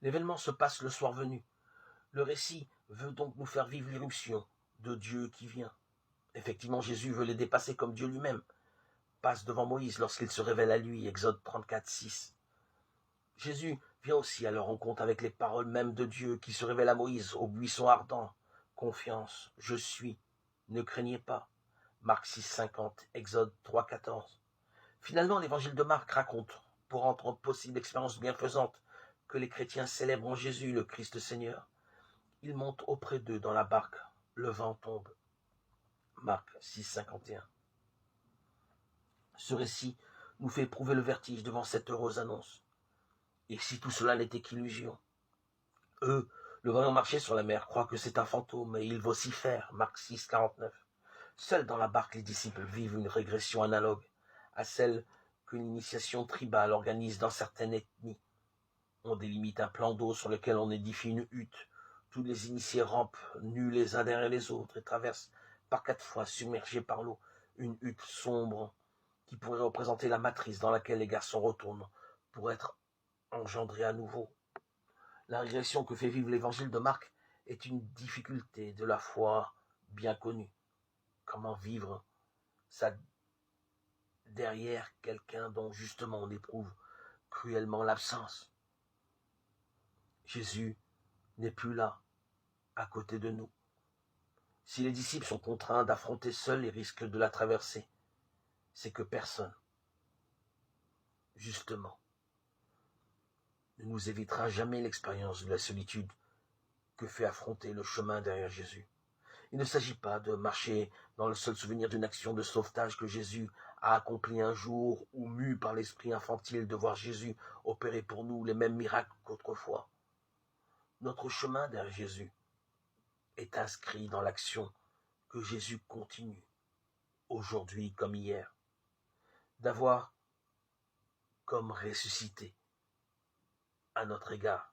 L'événement se passe le soir venu. Le récit veut donc nous faire vivre l'irruption de Dieu qui vient. Effectivement, Jésus veut les dépasser comme Dieu lui-même passe devant Moïse lorsqu'il se révèle à lui, Exode 34, 6. Jésus vient aussi à leur rencontre avec les paroles mêmes de Dieu qui se révèlent à Moïse au buisson ardent. Confiance, je suis, ne craignez pas. Marc 6, 50, Exode 3, 14. Finalement, l'évangile de Marc raconte, pour rendre possible l'expérience bienfaisante, que les chrétiens célèbrent en Jésus le Christ Seigneur. Il monte auprès d'eux dans la barque, le vent tombe. Marc 6, 51. Ce récit nous fait éprouver le vertige devant cette heureuse annonce. Et si tout cela n'était qu'illusion? Eux, le voyant marcher sur la mer, croient que c'est un fantôme et ils vocifèrent. Marc 6, 49. Seuls dans la barque, les disciples vivent une régression analogue à celle que l'initiation tribale organise dans certaines ethnies. On délimite un plan d'eau sur lequel on édifie une hutte. Tous les initiés rampent, nus les uns derrière les autres, et traversent par 4 fois, submergés par l'eau, une hutte sombre qui pourrait représenter la matrice dans laquelle les garçons retournent pour être engendrés à nouveau. La régression que fait vivre l'évangile de Marc est une difficulté de la foi bien connue. Comment vivre ça derrière quelqu'un dont justement on éprouve cruellement l'absence? Jésus n'est plus là, à côté de nous. Si les disciples sont contraints d'affronter seuls les risques de la traversée, c'est que personne, justement, ne nous évitera jamais l'expérience de la solitude que fait affronter le chemin derrière Jésus. Il ne s'agit pas de marcher dans le seul souvenir d'une action de sauvetage que Jésus a accomplie un jour ou mu par l'esprit infantile de voir Jésus opérer pour nous les mêmes miracles qu'autrefois. Notre chemin derrière Jésus est inscrit dans l'action que Jésus continue, aujourd'hui comme hier, d'avoir comme ressuscité à notre égard